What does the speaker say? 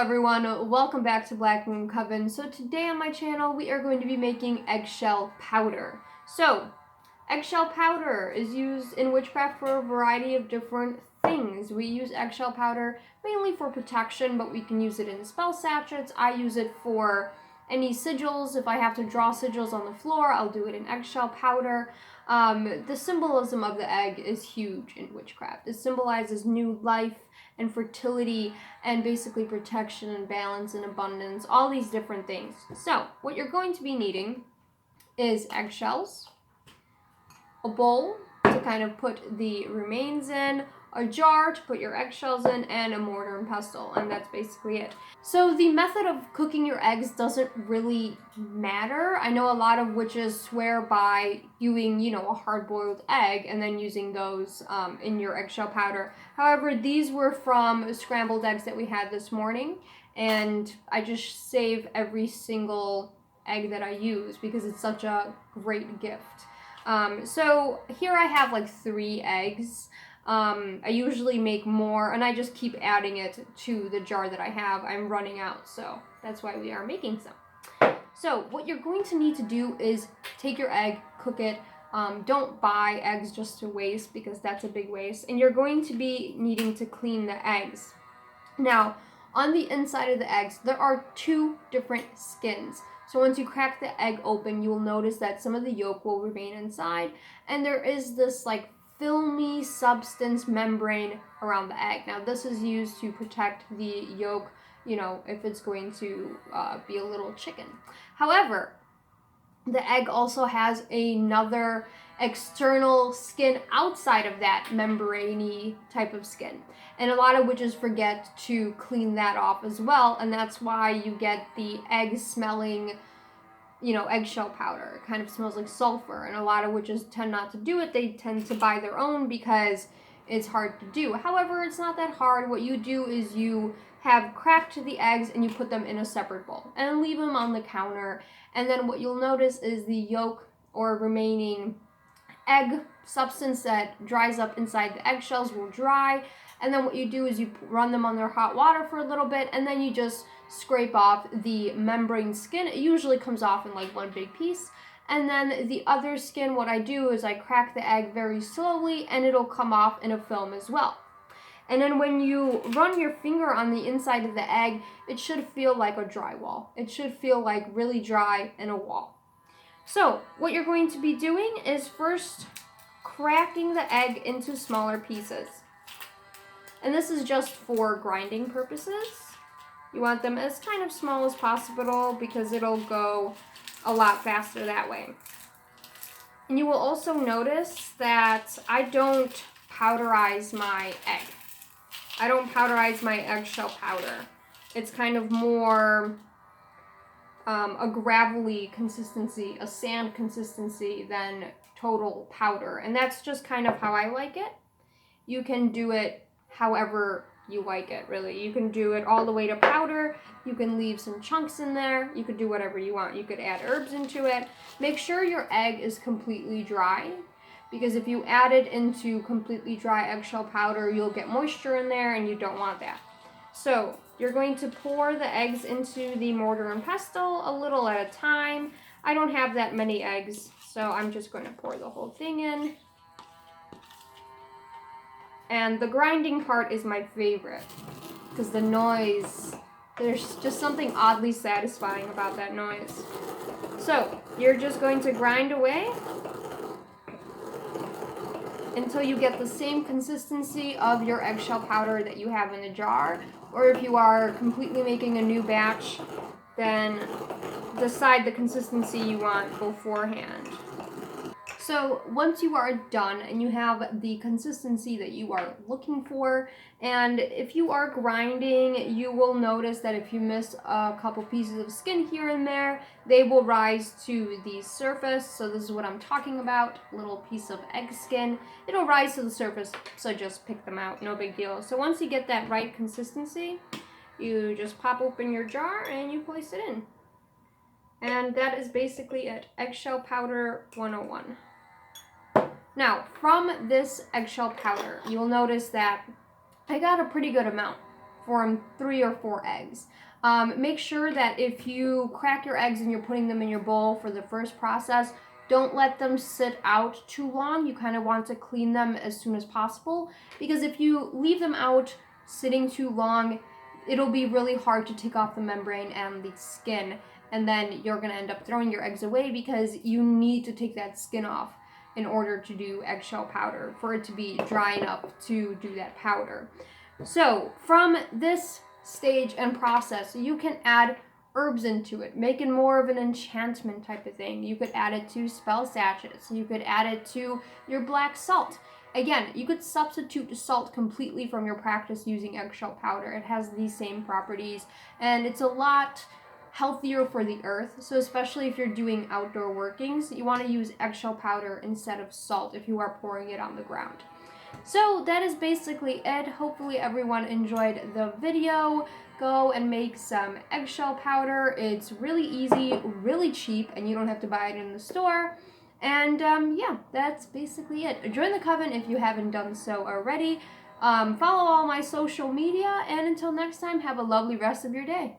everyone, welcome back to Black Moon Coven. So today on my channel we are going to be making eggshell powder. So eggshell powder is used in witchcraft for a variety of different things. We use eggshell powder mainly for protection, but we can use it in spell sachets. I use it for any sigils. If I have to draw sigils on the floor, I'll do it in eggshell powder. The symbolism of the egg is huge in witchcraft. It symbolizes new life and fertility and basically protection and balance and abundance, all these different things. So what you're going to be needing is eggshells, a bowl to kind of put the remains in, a jar to put your eggshells in, and a mortar and pestle, and that's basically it. So the method of cooking your eggs doesn't really matter. I know a lot of witches swear by using, a hard-boiled egg and then using those in your eggshell powder. However, these were from scrambled eggs that we had this morning, and I just save every single egg that I use because it's such a great gift. So here I have like 3 eggs. I usually make more, and I just keep adding it to the jar that I have. I'm running out, so that's why we are making some. So what you're going to need to do is take your egg, cook it. Don't buy eggs just to waste, because that's a big waste. And you're going to be needing to clean the eggs. Now, on the inside of the eggs, there are 2 different skins. So once you crack the egg open, you will notice that some of the yolk will remain inside, and there is this like filmy substance membrane around the egg. Now this is used to protect the yolk, if it's going to be a little chicken. However, the egg also has another external skin outside of that membrane-y type of skin. And a lot of witches forget to clean that off as well, and that's why you get the egg smelling eggshell powder. It kind of smells like sulfur, and a lot of witches tend not to do it. They tend to buy their own because it's hard to do. However, it's not that hard. What you do is you have cracked the eggs and you put them in a separate bowl and leave them on the counter. And then what you'll notice is the yolk or remaining egg substance that dries up inside the eggshells will dry. And then what you do is you run them under hot water for a little bit, and then you just scrape off the membrane skin. It usually comes off in like one big piece. And then the other skin, what I do is I crack the egg very slowly, and it'll come off in a film as well. And then when you run your finger on the inside of the egg, it should feel like a drywall. It should feel like really dry in a wall. So what you're going to be doing is first cracking the egg into smaller pieces. And this is just for grinding purposes. You want them as kind of small as possible because it'll go a lot faster that way. And you will also notice that I don't powderize my egg. I don't powderize my eggshell powder. It's kind of more a gravelly consistency, a sand consistency than total powder. And that's just kind of how I like it. You can do it however you like it, really. You can do it all the way to powder. You can leave some chunks in there. You could do whatever you want. You could add herbs into it. Make sure your egg is completely dry, because if you add it into completely dry eggshell powder, you'll get moisture in there, and you don't want that. So you're going to pour the eggs into the mortar and pestle a little at a time. I don't have that many eggs, so I'm just going to pour the whole thing in. And the grinding part is my favorite, because the noise, there's just something oddly satisfying about that noise. So you're just going to grind away until you get the same consistency of your eggshell powder that you have in the jar. Or if you are completely making a new batch, then decide the consistency you want beforehand. So once you are done and you have the consistency that you are looking for, and if you are grinding, you will notice that if you miss a couple pieces of skin here and there, they will rise to the surface. So this is what I'm talking about, little piece of egg skin. It'll rise to the surface, so just pick them out, no big deal. So once you get that right consistency, you just pop open your jar and you place it in. And that is basically it. Eggshell powder 101. Now, from this eggshell powder, you'll notice that I got a pretty good amount. form 3 or 4 eggs. Make sure that if you crack your eggs and you're putting them in your bowl for the first process, don't let them sit out too long. You kind of want to clean them as soon as possible, because if you leave them out sitting too long, it'll be really hard to take off the membrane and the skin, and then you're going to end up throwing your eggs away because you need to take that skin off in order to do eggshell powder, for it to be dry enough to do that powder. So from this stage and process, you can add herbs into it, make it more of an enchantment type of thing. You could add it to spell sachets. You could add it to your black salt. Again, you could substitute salt completely from your practice using eggshell powder. It has these same properties, and it's a lot healthier for the earth. So especially if you're doing outdoor workings, you want to use eggshell powder instead of salt if you are pouring it on the ground. So that is basically it. Hopefully everyone enjoyed the video. Go and make some eggshell powder. It's really easy, really cheap, and you don't have to buy it in the store. And yeah, that's basically it. Join the coven if you haven't done so already. Follow all my social media, and until next time, have a lovely rest of your day.